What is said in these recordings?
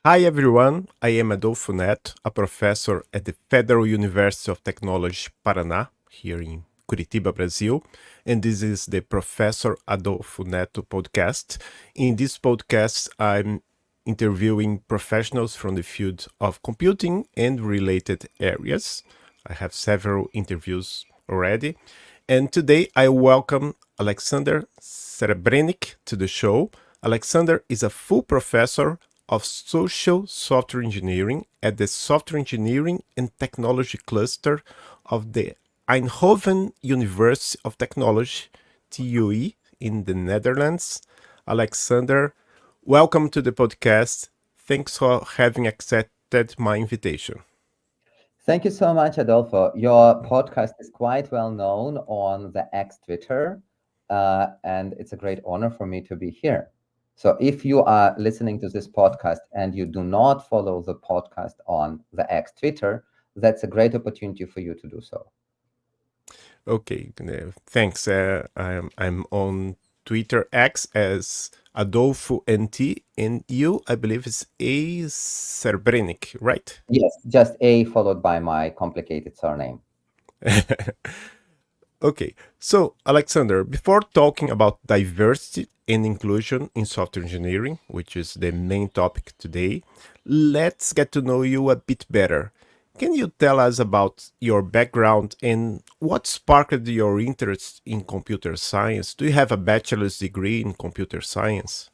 Hi everyone, I am Adolfo Neto, a professor at the Federal University of Technology, Paraná, here in Curitiba, Brazil, and this is the Professor Adolfo Neto podcast. In this podcast, I'm interviewing professionals from the field of computing and related areas. I have several interviews already, and today I welcome Alexander Serebrenik to the show. Alexander is a full professor of social software engineering at the Software Engineering and Technology Cluster of the Eindhoven University of Technology, TUE, in the Netherlands. Alexander, welcome to the podcast. Thanks for having accepted my invitation. Thank you so much, Adolfo. Your podcast is quite well known on the X Twitter, and it's a great honor for me to be here. So, if you are listening to this podcast and you do not follow the podcast on the X Twitter, that's a great opportunity for you to do so. Okay, thanks. I'm on Twitter X as Adolfo NT, and you, I believe, is A. Serbrenik, right? Yes, just A followed by my complicated surname. Okay, so Alexander, before talking about diversity and inclusion in software engineering, which is the main topic today, let's get to know you a bit better. Can you tell us about your background and what sparked your interest in computer science? Do you have a bachelor's degree in computer science?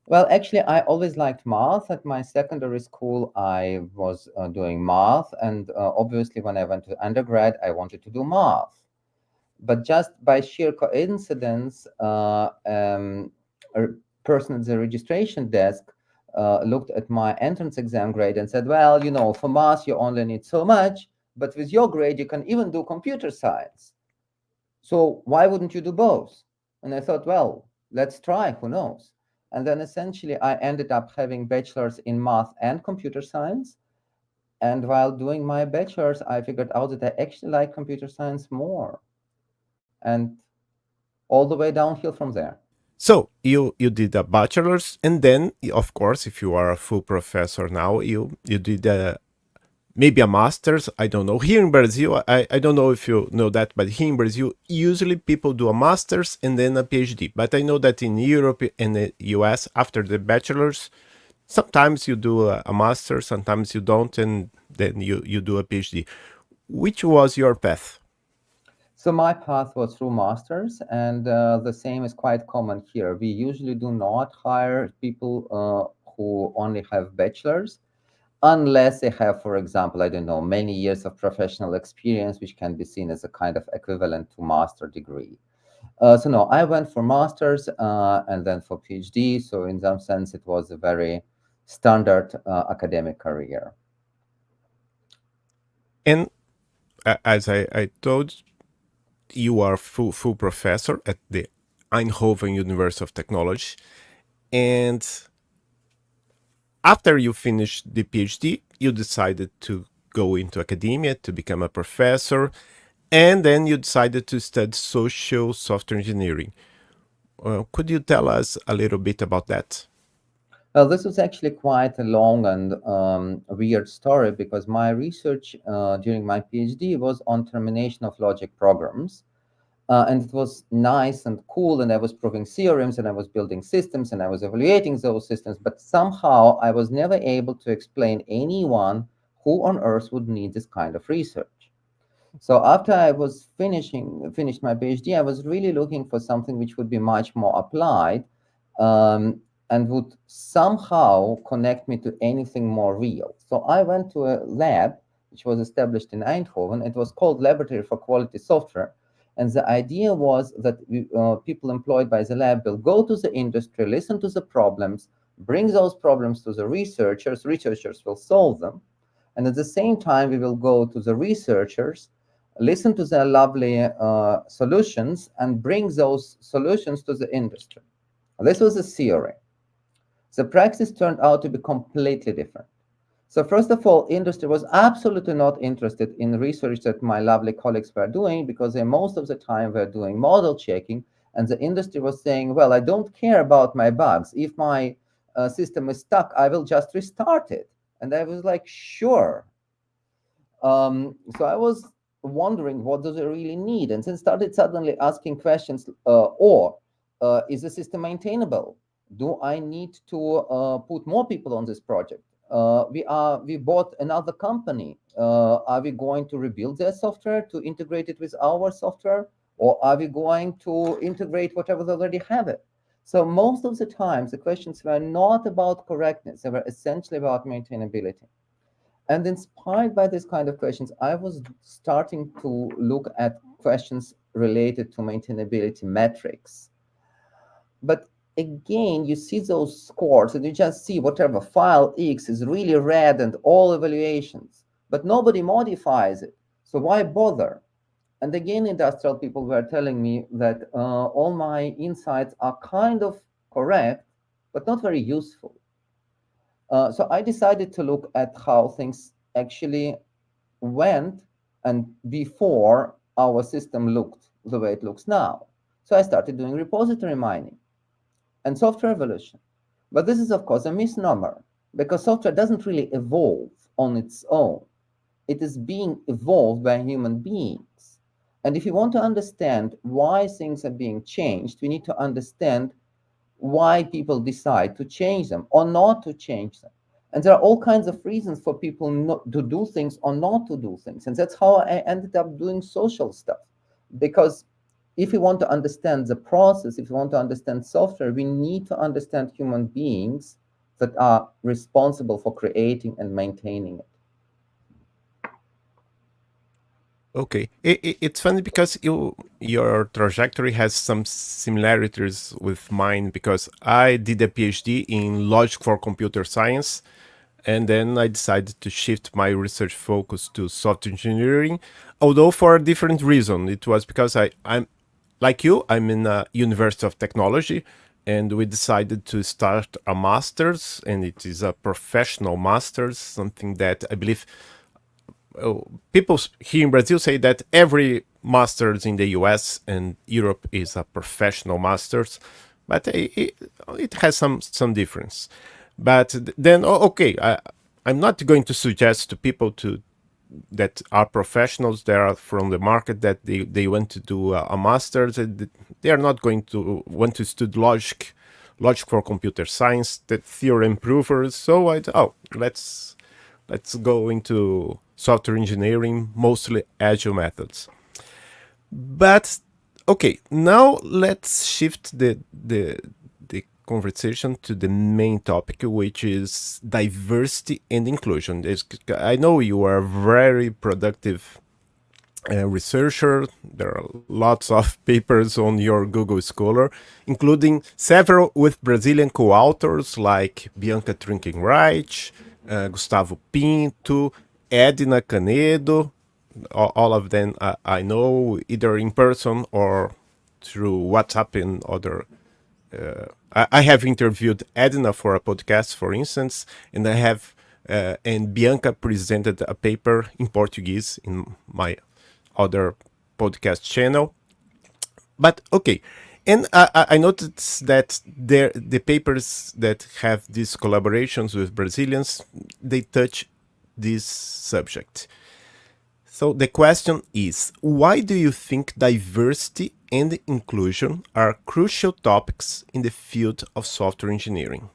Well, actually, I always liked math. At my secondary school, I was doing math, and obviously, when I went to undergrad, I wanted to do math. But just by sheer coincidence, a person at the registration desk looked at my entrance exam grade and said, well, for math, you only need so much, but with your grade, you can even do computer science. So why wouldn't you do both? And I thought, well, let's try, who knows? And then essentially, I ended up having bachelor's in math and computer science. And while doing my bachelor's, I figured out that I actually like computer science more. And all the way downhill from there. So you did a bachelor's, and then of course, if you are a full professor now, you did maybe a master's. I don't know. Here in Brazil, I don't know if you know that, but here in Brazil, usually people do a master's and then a PhD. But I know that in Europe and the US, after the bachelor's, sometimes you do a master's, sometimes you don't, and then you do a PhD. Which was your path? So my path was through masters, and the same is quite common here. We usually do not hire people who only have bachelors, unless they have, for example, I don't know, many years of professional experience, which can be seen as a kind of equivalent to master degree. So no, I went for masters and then for PhD. So in some sense, it was a very standard academic career. And as I told, you are full professor at the Eindhoven University of Technology, and after you finished the PhD, you decided to go into academia to become a professor, and then you decided to study social software engineering. Could you tell us a little bit about that? Well, this was actually quite a long and weird story because my research during my PhD was on termination of logic programs. And it was nice and cool, and I was proving theorems, and I was building systems, and I was evaluating those systems. But somehow I was never able to explain anyone who on earth would need this kind of research. So after I was finished my PhD, I was really looking for something which would be much more applied, and would somehow connect me to anything more real. So I went to a lab which was established in Eindhoven. It was called Laboratory for Quality Software. And the idea was that people employed by the lab will go to the industry, listen to the problems, bring those problems to the researchers will solve them. And at the same time, we will go to the researchers, listen to their lovely solutions, and bring those solutions to the industry. This was a theory. The practice turned out to be completely different. So first of all, industry was absolutely not interested in research that my lovely colleagues were doing because they most of the time were doing model checking, and the industry was saying, well, I don't care about my bugs. If my system is stuck, I will just restart it. And I was like, sure. So I was wondering, what does it really need? And then started suddenly asking questions, or is the system maintainable? Do I need to put more people on this project? We bought another company. Are we going to rebuild their software to integrate it with our software, or are we going to integrate whatever they already have it? So most of the times, the questions were not about correctness; they were essentially about maintainability. And inspired by this kind of questions, I was starting to look at questions related to maintainability metrics. But again, you see those scores and you just see whatever file X is really red and all evaluations, but nobody modifies it. So why bother? And again, industrial people were telling me that all my insights are kind of correct, but not very useful. So I decided to look at how things actually went and before our system looked the way it looks now. So I started doing repository mining and software evolution. But this is, of course, a misnomer because software doesn't really evolve on its own. It is being evolved by human beings. And if you want to understand why things are being changed, we need to understand why people decide to change them or not to change them. And there are all kinds of reasons for people not to do things or not to do things. And that's how I ended up doing social stuff. Because if you want to understand the process, if you want to understand software, we need to understand human beings that are responsible for creating and maintaining it. Okay, it's funny because your trajectory has some similarities with mine because I did a PhD in logic for computer science, and then I decided to shift my research focus to software engineering, although for a different reason. It was because I'm like you, I'm in a University of Technology, and we decided to start a master's, and it is a professional master's, something that I believe people here in Brazil say that every masters in the US and Europe is a professional masters, but it has some difference. But then, okay, I'm not going to suggest to people to that are professionals that are from the market that they want to do a master's. They are not going to want to study logic for computer science, the theorem provers. So let's go into software engineering, mostly agile methods. But okay, now let's shift the conversation to the main topic, which is diversity and inclusion. I know you are a very productive researcher. There are lots of papers on your Google Scholar, including several with Brazilian co-authors like Bianca Trinkenreich, Gustavo Pinto, Edna Canedo. All of them I know either in person or through WhatsApp and other. I have interviewed Edna for a podcast, for instance, and I have and Bianca presented a paper in Portuguese in my other podcast channel. But okay, and I noticed that the papers that have these collaborations with Brazilians, they touch this subject. So the question is, why do you think diversity and inclusion are crucial topics in the field of software engineering?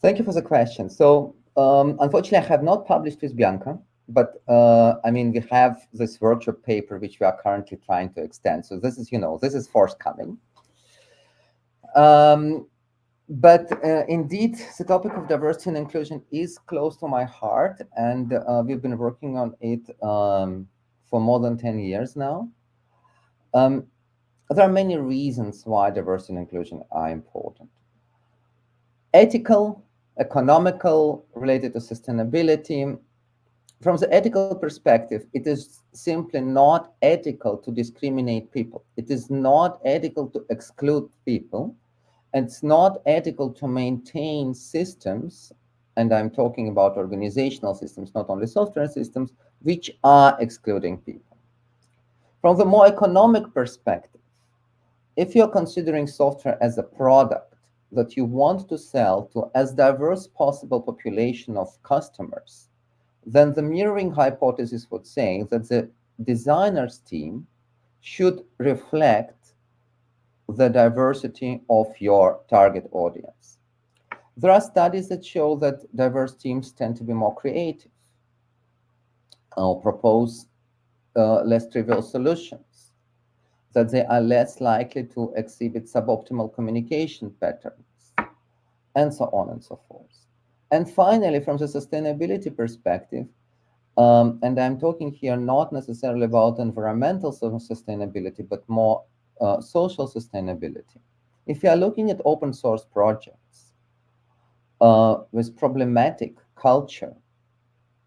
Thank you for the question. So, unfortunately, I have not published with Bianca, but I mean, we have this workshop paper which we are currently trying to extend. So this is, this is forthcoming. But indeed, the topic of diversity and inclusion is close to my heart, and we've been working on it for more than 10 years now. Um, there are many reasons why diversity and inclusion are important. Ethical, economical, related to sustainability. From the ethical perspective, it is simply not ethical to discriminate people. It is not ethical to exclude people. It's not ethical to maintain systems, and I'm talking about organizational systems, not only software systems, which are excluding people. From the more economic perspective, if you're considering software as a product, that you want to sell to as diverse possible population of customers, then the mirroring hypothesis would say that the designer's team should reflect the diversity of your target audience. There are studies that show that diverse teams tend to be more creative or propose less trivial solutions, that they are less likely to exhibit suboptimal communication patterns, and so on and so forth. And finally, from the sustainability perspective, and I'm talking here not necessarily about environmental sustainability, but more social sustainability. If you are looking at open source projects with problematic culture,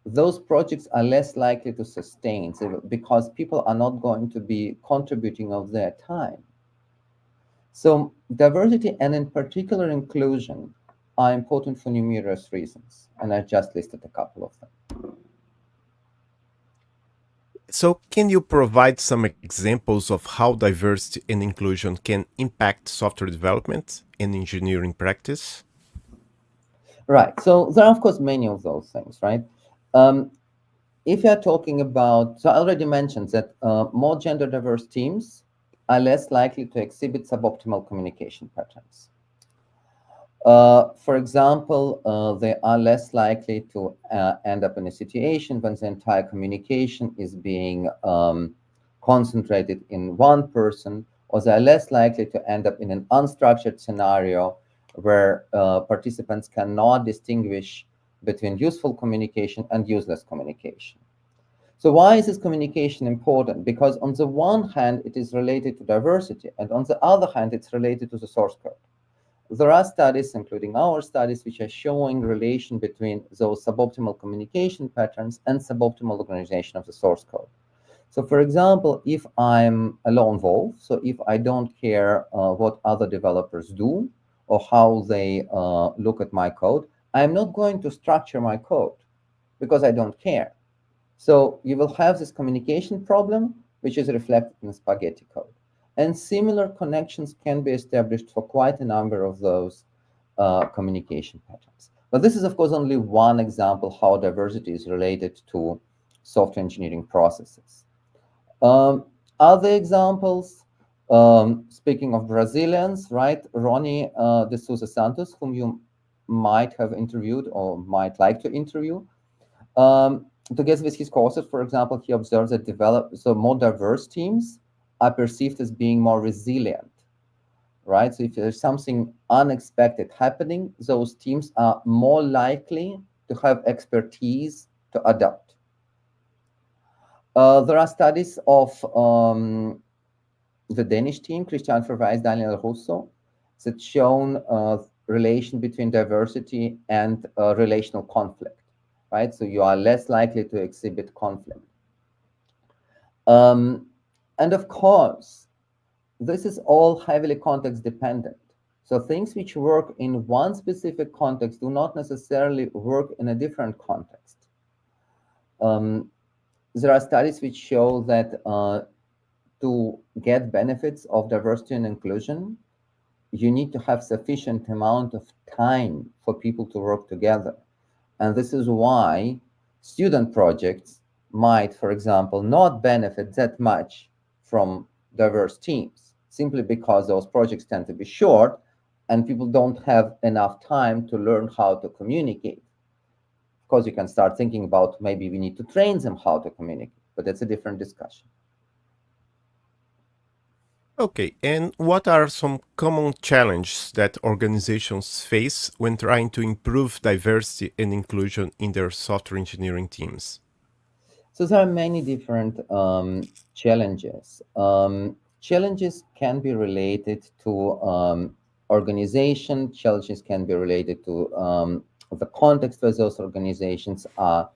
those projects are less likely to sustain because people are not going to be contributing of their time. So diversity and in particular inclusion are important for numerous reasons, and I just listed a couple of them. So, can you provide some examples of how diversity and inclusion can impact software development and engineering practice? Right. So there are, of course, many of those things, right? Um, if you're talking about, so I already mentioned that more gender diverse teams are less likely to exhibit suboptimal communication patterns. For example, they are less likely to end up in a situation when the entire communication is being concentrated in one person, or they are less likely to end up in an unstructured scenario where participants cannot distinguish between useful communication and useless communication. So why is this communication important? Because on the one hand, it is related to diversity, and on the other hand, it's related to the source code. There are studies, including our studies, which are showing relation between those suboptimal communication patterns and suboptimal organization of the source code. So for example, if I'm a lone wolf, so if I don't care what other developers do or how they look at my code, I'm not going to structure my code because I don't care. So you will have this communication problem, which is reflected in spaghetti code. And similar connections can be established for quite a number of those communication patterns. But this is, of course, only one example how diversity is related to software engineering processes. Um, Other examples, speaking of Brazilians, right? Ronnie de Souza Santos, whom you might have interviewed or might like to interview, together with his courses, for example, he observes that more diverse teams are perceived as being more resilient, right? So if there's something unexpected happening, those teams are more likely to have expertise to adapt. There are studies of the Danish team, Christian Verwijs, Daniel Russo, that shown relation between diversity and relational conflict, right? So you are less likely to exhibit conflict. Um, and of course, this is all heavily context dependent. So things which work in one specific context do not necessarily work in a different context. Um, there are studies which show that to get benefits of diversity and inclusion, you need to have sufficient amount of time for people to work together. And this is why student projects might, for example, not benefit that much from diverse teams, simply because those projects tend to be short and people don't have enough time to learn how to communicate. Of course, you can start thinking about maybe we need to train them how to communicate, but that's a different discussion. Okay, and what are some common challenges that organizations face when trying to improve diversity and inclusion in their software engineering teams? So there are many different challenges. Challenges can be related to organization. Challenges can be related to the context where those organizations are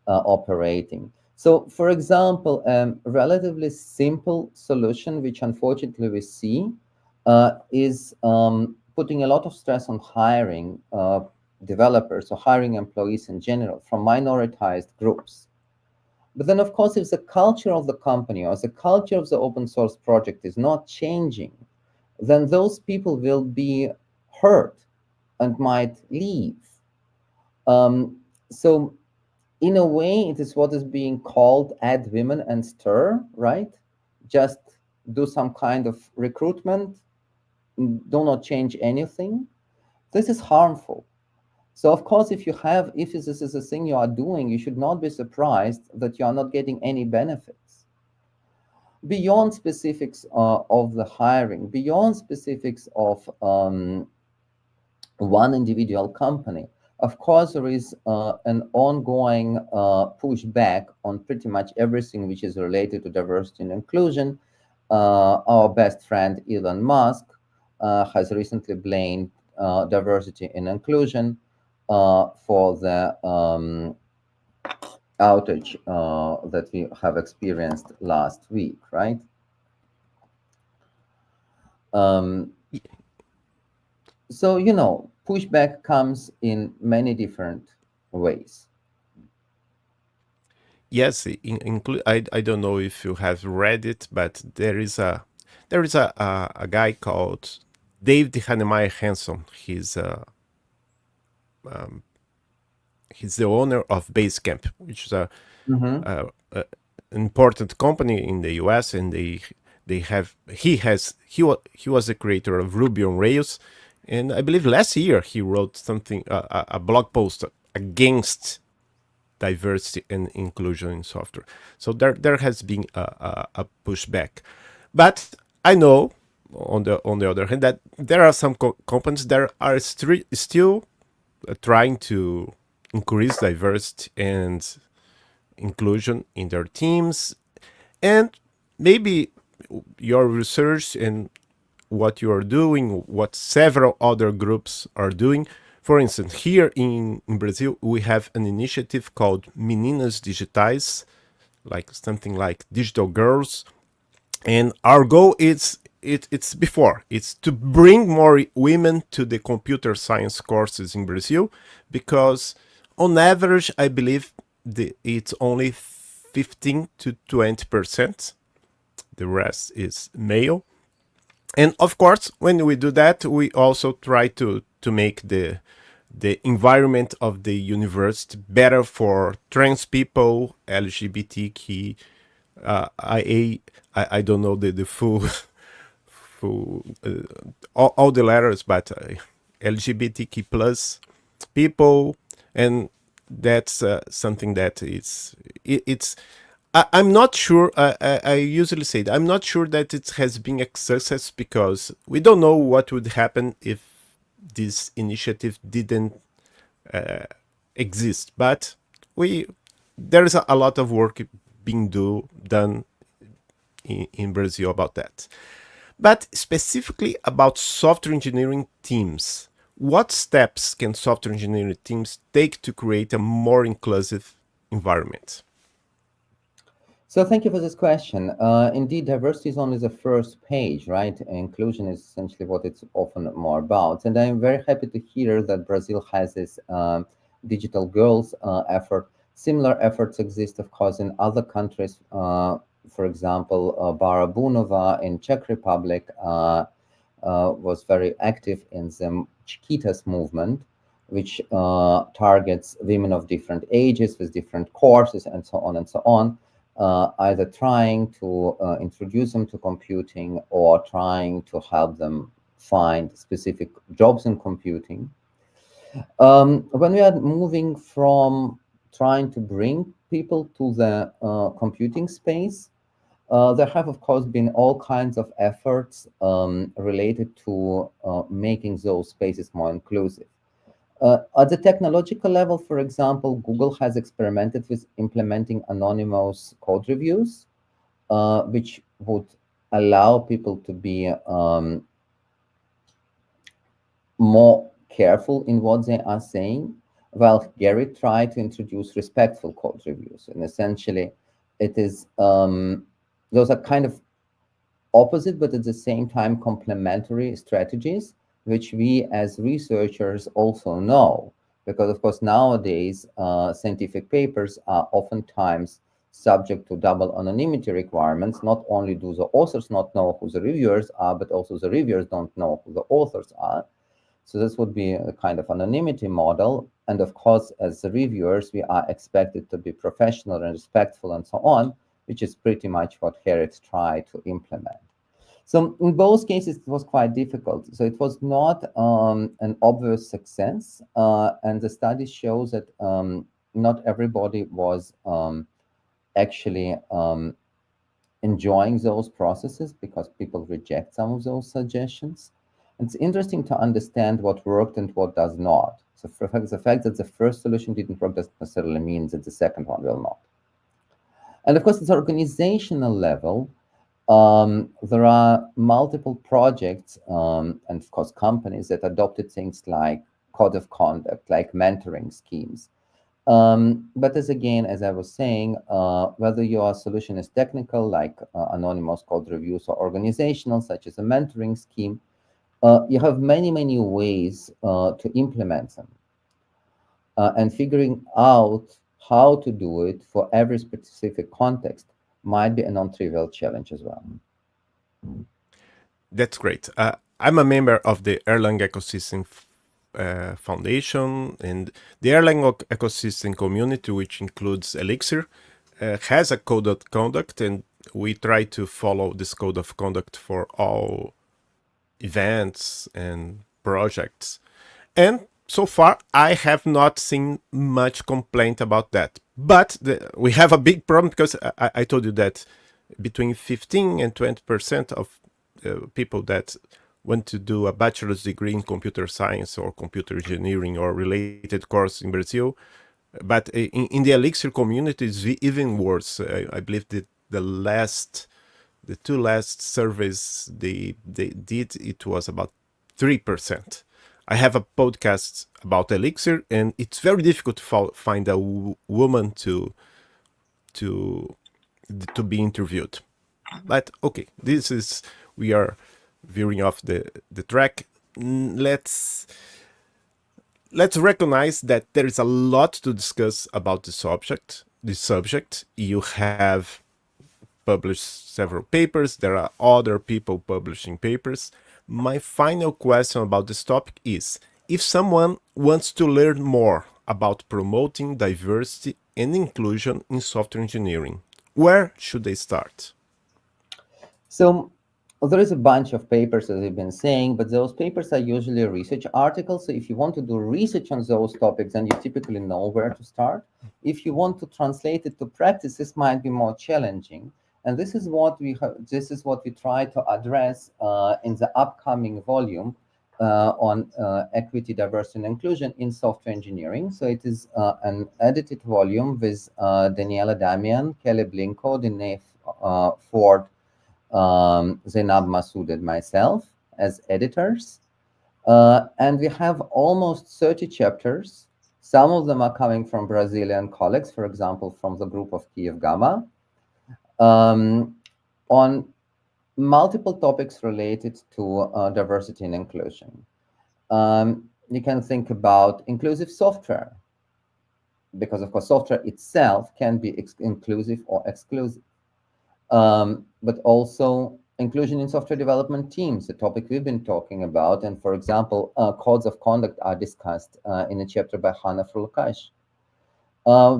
operating. So, for example, a relatively simple solution, which unfortunately we see, is putting a lot of stress on hiring developers or hiring employees in general from minoritized groups. But then, of course, if the culture of the company or the culture of the open source project is not changing, then those people will be hurt and might leave. So in a way, it is what is being called add women and stir, right? Just do some kind of recruitment, do not change anything. This is harmful. So of course, if this is a thing you are doing, you should not be surprised that you are not getting any benefits beyond specifics of the hiring, beyond specifics of one individual company. Of course, there is an ongoing pushback on pretty much everything which is related to diversity and inclusion. Our best friend Elon Musk has recently blamed diversity and inclusion for the outage that we have experienced last week, right? Um, so, pushback comes in many different ways. Yes, I don't know if you have read it, but there is a guy called David Hanemeyer Hanson. He's the owner of Basecamp, which is Mm-hmm. a important company in the US, and he was the creator of Ruby on Rails, and I believe last year he wrote something a blog post against diversity and inclusion in software. So there has been a pushback, but I know on the other hand that there are some companies that are still trying to increase diversity and inclusion in their teams, and maybe your research and what you are doing, what several other groups are doing. For instance, here in Brazil, we have an initiative called Meninas Digitais, like something like digital girls. And our goal is it's to bring more women to the computer science courses in Brazil, because on average, I believe it's only 15 to 20%. The rest is male. And of course, when we do that, we also try to make the environment of the university better for trans people, LGBTQ, I don't know the full all the letters, but LGBTQ plus people, and that's something that it's I'm not sure. I usually say that I'm not sure that it has been a success, because we don't know what would happen if this initiative didn't exist. But we there is a lot of work being done in Brazil about that. But specifically about software engineering teams, what steps can software engineering teams take to create a more inclusive environment? So thank you for this question. Indeed, diversity is only the first page, right? Inclusion is essentially what it's often more about. And I'm very happy to hear that Brazil has this digital girls effort. Similar efforts exist, of course, in other countries. For example, Bara Bunova in Czech Republic was very active in the Chiquitas movement, which targets women of different ages with different courses and so on and so on, either trying to introduce them to computing or trying to help them find specific jobs in computing. When we are moving from trying to bring people to the computing space, there have, of course, been all kinds of efforts related to making those spaces more inclusive. At the technological level, for example, Google has experimented with implementing anonymous code reviews, which would allow people to be more careful in what they are saying, while Gary tried to introduce respectful code reviews. And essentially, it is those are kind of opposite, but at the same time complementary strategies, which we as researchers also know. Because, of course, nowadays, scientific papers are oftentimes subject to double anonymity requirements. Not only do the authors not know who the reviewers are, but also the reviewers don't know who the authors are. So this would be a kind of anonymity model. And of course, as the reviewers, we are expected to be professional and respectful and so on, which is pretty much what Harriet tried to implement. So in both cases, it was quite difficult. So it was not an obvious success. And the study shows that not everybody was actually enjoying those processes because people reject some of those suggestions. It's interesting to understand what worked and what does not. So for the fact that the first solution didn't work doesn't necessarily mean that the second one will not. And of course, at the organizational level, there are multiple projects and of course companies that adopted things like code of conduct, like mentoring schemes. But as again, as I was saying, whether your solution is technical, like anonymous code reviews, or organizational, such as a mentoring scheme, you have many, many ways to implement them. And figuring out how to do it for every specific context might be a non-trivial challenge as well. That's great. I'm a member of the Erlang Ecosystem Foundation, and the Erlang ecosystem community, which includes Elixir, has a code of conduct, and we try to follow this code of conduct for all events and projects. And so far, I have not seen much complaint about that. But we have a big problem because I told you that between 15 and 20% of people that want to do a bachelor's degree in computer science or computer engineering or related course in Brazil. But in the Elixir community, it's even worse. I believe that the two last surveys they did, it was about 3%. I have a podcast about Elixir, and it's very difficult to find a woman to to be interviewed. But okay, this is we are veering off the track. Let's recognize that there is a lot to discuss about the subject. You have published several papers. There are other people publishing papers. My final question about this topic is: if someone wants to learn more about promoting diversity and inclusion in software engineering, where should they start? So there is a bunch of papers, as I've been saying, but those papers are usually research articles. So if you want to do research on those topics, then you typically know where to start. If you want to translate it to practice, this might be more challenging. And this is what this is what we try to address in the upcoming volume on equity, diversity, and inclusion in software engineering. So it is an edited volume with Daniela Damian, Kelly Blinko, Danae Ford, Zainab Masood, and myself as editors. And we have almost 30 chapters. Some of them are coming from Brazilian colleagues, for example, from the group of Kiev Gamma, on multiple topics related to diversity and inclusion. You can think about inclusive software, because of course software itself can be inclusive or exclusive. But also inclusion in software development teams, the topic we've been talking about. And for example, codes of conduct are discussed in a chapter by Hannah Frulkash.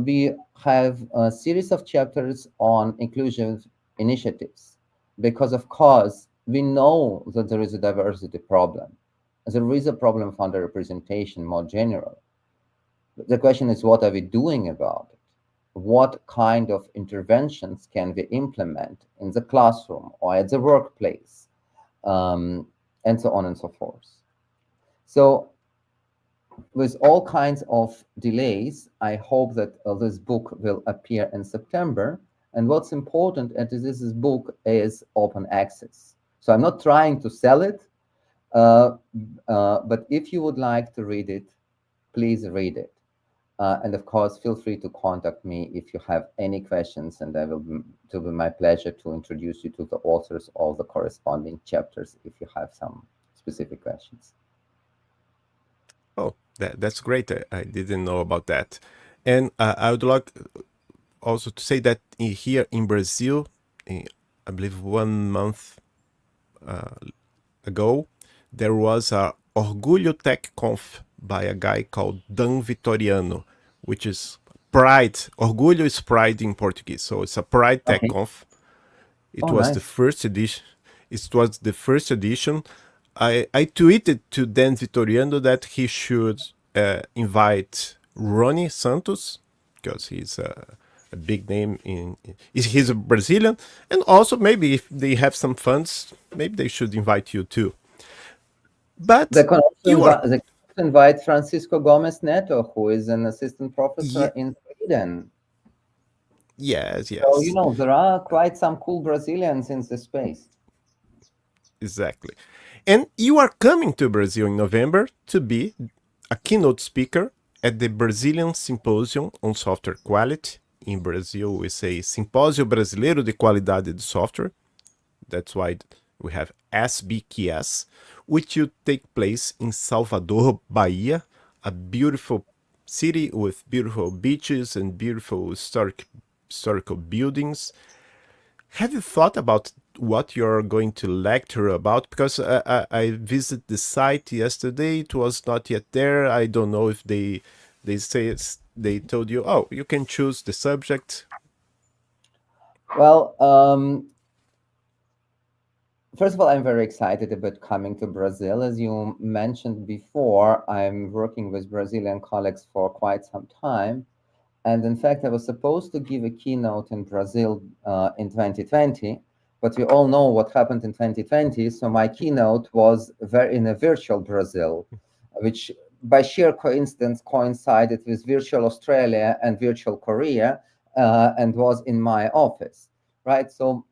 We have a series of chapters on inclusion initiatives, because of course we know that there is a diversity problem. There is a problem of underrepresentation more general. The question is, what are we doing about it? What kind of interventions can we implement in the classroom or at the workplace, and so on and so forth. So with all kinds of delays, I hope that this book will appear in September. And what's important is this book is open access. So I'm not trying to sell it, but if you would like to read it, please read it. And of course, feel free to contact me if you have any questions, and it will be my pleasure to introduce you to the authors of the corresponding chapters if you have some specific questions. Oh, that's great. I didn't know about that. And I would like also to say that here in Brazil, I believe 1 month ago, there was a Orgulho Tech Conf by a guy called Dan Vitoriano, which is Pride. Orgulho is pride in Portuguese, so it's a Pride Tech Okay. Conf. It Oh, was the nice. first edition. It was the first edition. I tweeted to Dan Vitoriano that he should invite Ronnie Santos because he's a big name he's a Brazilian, and also maybe if they have some funds, maybe they should invite you too. They But can also you are invite Francisco Gomez Neto, who is an assistant professor yeah, in Sweden. yes, So, yes, there are quite some cool Brazilians in the space. exactly. And you are coming to Brazil in November to be a keynote speaker at the Brazilian Symposium on Software Quality. In Brazil, we say Simpósio Brasileiro de Qualidade de Software. That's why we have SBQS, which will take place in Salvador, Bahia, a beautiful city with beautiful beaches and beautiful historical buildings. Have you thought about what you're going to lecture about? Because I visited the site yesterday. It was not yet there. I don't know if they say they told you, oh, you can choose the subject. Well, first of all, I'm very excited about coming to Brazil. As you mentioned before, I'm working with Brazilian colleagues for quite some time. And in fact, I was supposed to give a keynote in Brazil in 2020, but we all know what happened in 2020. So my keynote was in a virtual Brazil, which by sheer coincidence coincided with virtual Australia and virtual Korea, and was in my office, right? So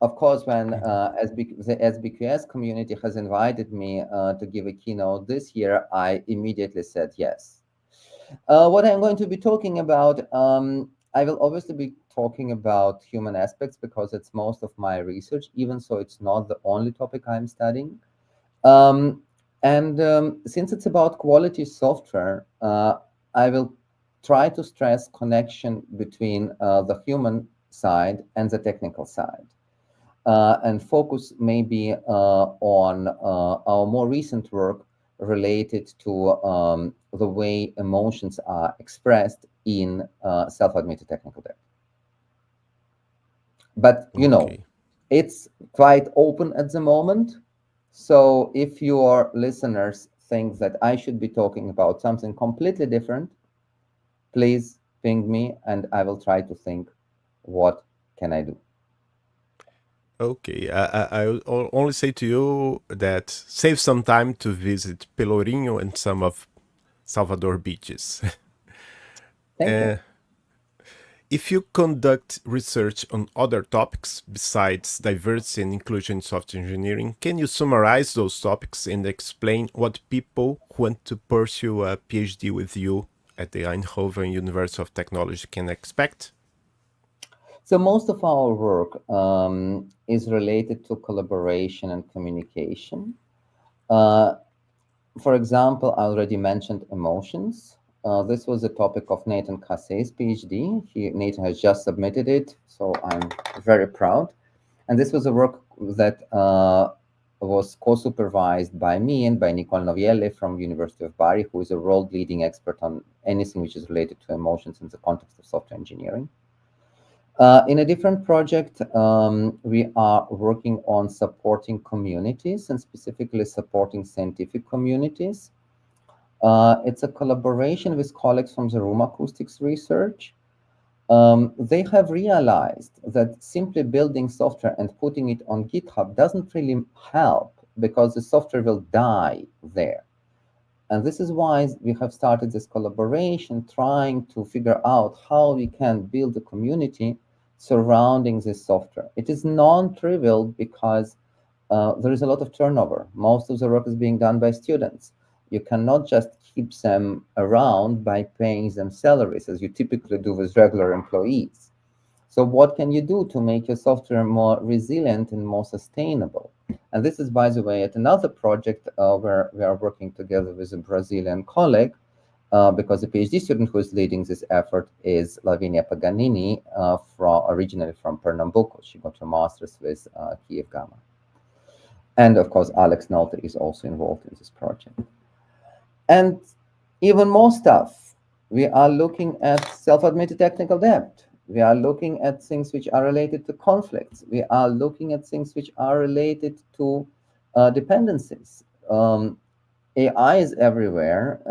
of course, when Mhm. the SBQS community has invited me to give a keynote this year, I immediately said yes. What I'm going to be talking about, I will obviously be talking about human aspects because it's most of my research, even so it's not the only topic I'm studying. Um, and since it's about quality software, I will try to stress connection between the human side and the technical side. And focus maybe on our more recent work related to the way emotions are expressed in self-admitted technical debt. But Okay. it's quite open at the moment. So if your listeners think that I should be talking about something completely different, please ping me and I will try to think what can I do. Okay, I will only say to you that save some time to visit Pelourinho and some of Salvador beaches. Thank you. uh, if you conduct research on other topics besides diversity and inclusion in software engineering, can you summarize those topics and explain what people who want to pursue a PhD with you at the Eindhoven University of Technology can expect? So most of our work is related to collaboration and communication. Uh, for example, I already mentioned emotions. This was a topic of Nathan Cassay's PhD. Nathan has just submitted it, so I'm very proud. And this was a work that was co-supervised by me and by Nicole Novielle from University of Bari, who is a world-leading expert on anything which is related to emotions in the context of software engineering. In a different project, we are working on supporting communities and specifically supporting scientific communities. It's a collaboration with colleagues from the room acoustics research. They have realized that simply building software and putting it on GitHub doesn't really help because the software will die there. And this is why we have started this collaboration, trying to figure out how we can build a community surrounding this software. It is non-trivial because there is a lot of turnover. Most of the work is being done by students. You cannot just keep them around by paying them salaries as you typically do with regular employees. So what can you do to make your software more resilient and more sustainable? And this is, by the way, at another project where we are working together with a Brazilian colleague, because the PhD student who is leading this effort is Lavinia Paganini, originally from Pernambuco. She got her master's with Kiev Gamma. And of course, Alex Nolte is also involved in this project. And even more stuff. We are looking at self-admitted technical debt. We are looking at things which are related to conflicts. We are looking at things which are related to dependencies. AI is everywhere.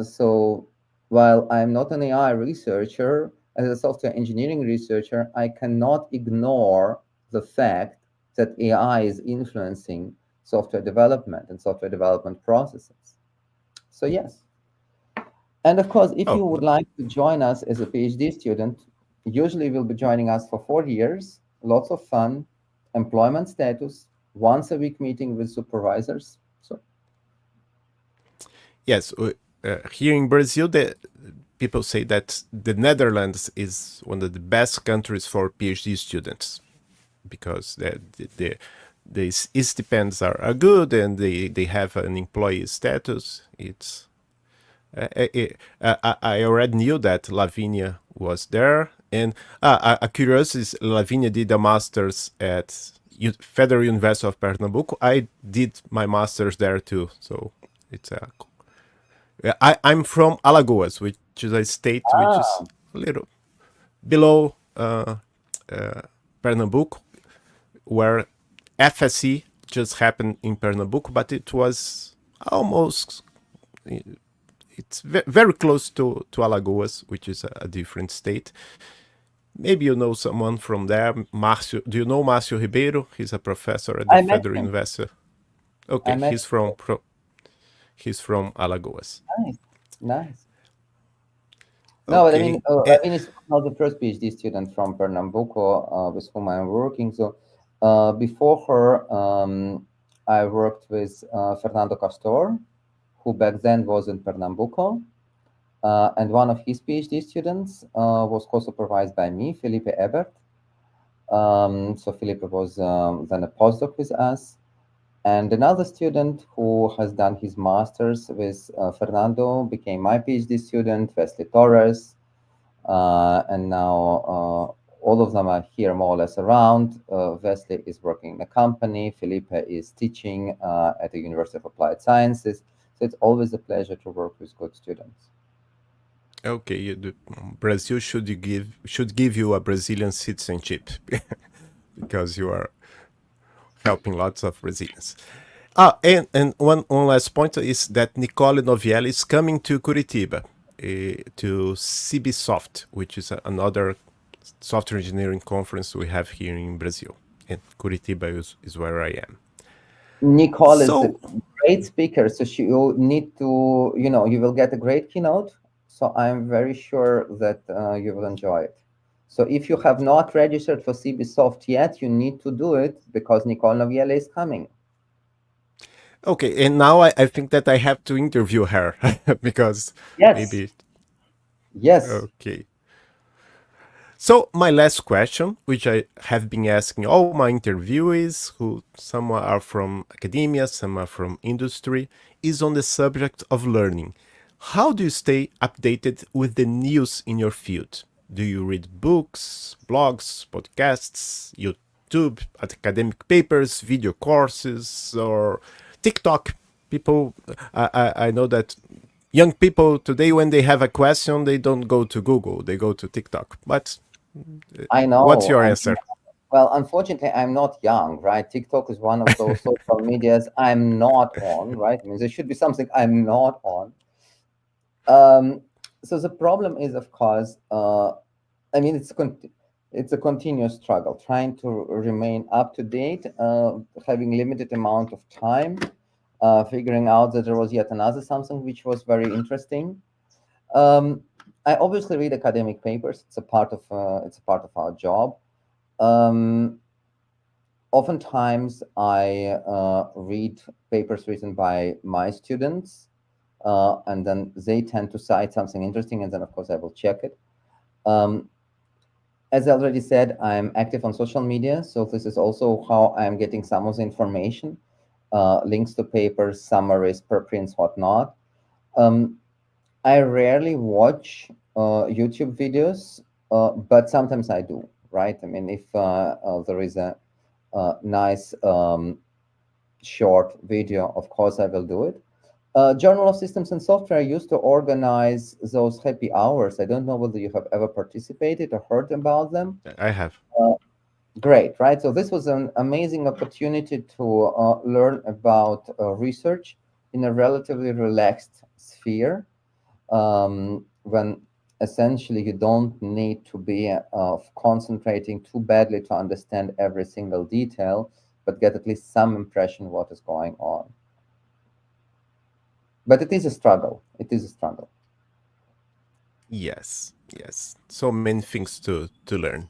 So while I'm not an AI researcher, as a software engineering researcher, I cannot ignore the fact that AI is influencing software development and software development processes. So yes. And of course, if Oh, you would like to join us as a PhD student, usually you'll be joining us for 4 years, lots of fun, employment status, once a week meeting with supervisors. So yes. Here in Brazil, the people say that the Netherlands is one of the best countries for PhD students because the stipends are good and they have an employee status. It's I already knew that Lavinia was there, and a curiosity is Lavinia did a master's at Federal University of Pernambuco. I did my master's there too, so it's a. I'm from Alagoas, which is a state which is ah, a little below Pernambuco, where FSC just happened in Pernambuco, but it was almost it's very close to Alagoas, which is a different state. Maybe you know someone from there, Márcio. Do you know Márcio Ribeiro? He's a professor at the I met Federal him. University. I Okay, met him. he's from Alagoas. Nice, nice. No, but Okay, I mean, it's not the first PhD student from Pernambuco with whom I'm working. So before her, I worked with Fernando Castor, who back then was in Pernambuco. And one of his PhD students was co-supervised by me, Felipe Ebert. So Felipe was then a postdoc with us. And another student who has done his master's with Fernando became my PhD student, Wesley Torres. And now all of them are here more or less around. Wesley is working in a company. Felipe is teaching at the University of Applied Sciences. So it's always a pleasure to work with good students. okay. Brazil should give you a Brazilian citizenship because you are helping lots of Brazilians. And one last point is that Nicole Novielli is coming to Curitiba, to CBSoft, which is another software engineering conference we have here in Brazil. And Curitiba is where I am. Nicole is a So, great speaker, so she will need to, you will get a great keynote. So I'm very sure that you will enjoy it. So if you have not registered for CBSoft yet, you need to do it because Nicole Noviele is coming. okay, and now I think that I have to interview her because Yes, maybe, yes. okay. So my last question, which I have been asking all my interviewees, who some are from academia, some are from industry, is on the subject of learning. How do you stay updated with the news in your field? Do you read books, blogs, podcasts, YouTube, academic papers, video courses, or TikTok? People, I know that young people today, when they have a question, they don't go to Google, they go to TikTok. But I what's know. your I mean, answer? well, unfortunately, I'm not young, right? TikTok is one of those social medias I'm not on, right? I mean, there should be something I'm not on. Um, so the problem is, of course, I mean, it's a continuous struggle, trying to remain up to date, having limited amount of time, figuring out that there was yet another something which was very interesting. Um, I obviously read academic papers. It's a part of our job. Um, Oftentimes, I read papers written by my students, and then they tend to cite something interesting, and then of course I will check it. Um, as I already said, I'm active on social media, so this is also how I'm getting some of the information, links to papers, summaries, preprints, whatnot. Um, I rarely watch YouTube videos, but sometimes I do, right? I mean, if there is a nice short video, of course I will do it. Journal of Systems and Software used to organize those happy hours. I don't know whether you have ever participated or heard about them. I have. Uh, Great, right? So this was an amazing opportunity to learn about research in a relatively relaxed sphere, when essentially you don't need to be concentrating too badly to understand every single detail, but get at least some impression what is going on. But it is a struggle. It is a struggle. Yes, yes. So many things to learn.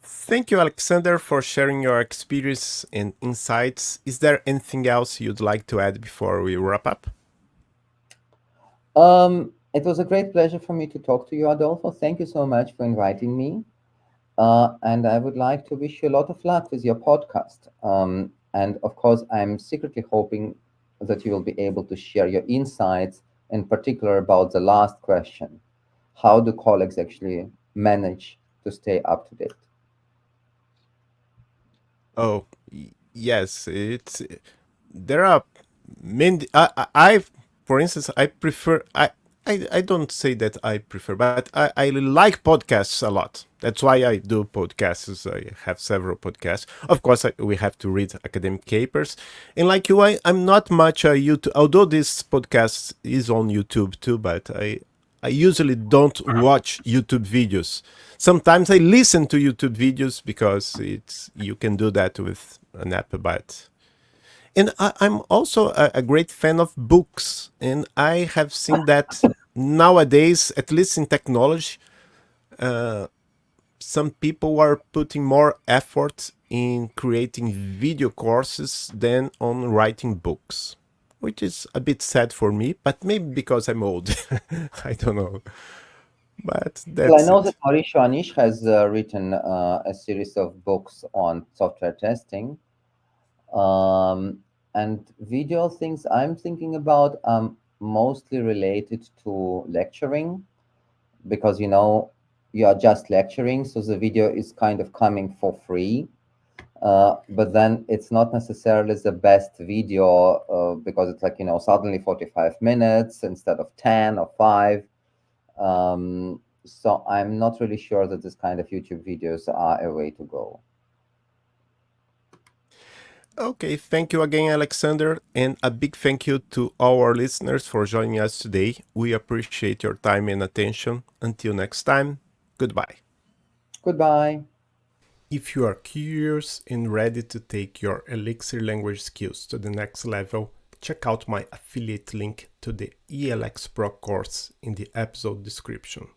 Thank you, Alexander, for sharing your experience and insights. Is there anything else you'd like to add before we wrap up? It was a great pleasure for me to talk to you, Adolfo. Thank you so much for inviting me. And I would like to wish you a lot of luck with your podcast. And of course, I'm secretly hoping that you will be able to share your insights, in particular about the last question. How do colleagues actually manage to stay up to date? Oh, yes. It's there are many. For instance, I prefer. I don't say that I prefer, but I like podcasts a lot. That's why I do podcasts. I have several podcasts. Of course, we have to read academic papers. And like you, I'm not much a YouTube. Although this podcast is on YouTube too, but I usually don't watch YouTube videos. Sometimes I listen to YouTube videos because it's you can do that with an app, but and I'm also a great fan of books, and I have seen that nowadays, at least in technology, some people are putting more effort in creating video courses than on writing books, which is a bit sad for me, but maybe because I'm old. I don't know. But Well, I that's know that it. Mauricio Anish has written a series of books on software testing. Um, and video things I'm thinking about mostly related to lecturing, because you are just lecturing, so the video is kind of coming for free. But then it's not necessarily the best video, because it's like, suddenly 45 minutes instead of 10 or 5. So I'm not really sure that this kind of YouTube videos are a way to go. Okay, thank you again, Alexander, and a big thank you to our listeners for joining us today. We appreciate your time and attention. Until next time, goodbye. Goodbye. If you are curious and ready to take your Elixir language skills to the next level, check out my affiliate link to the ELX Pro course in the episode description.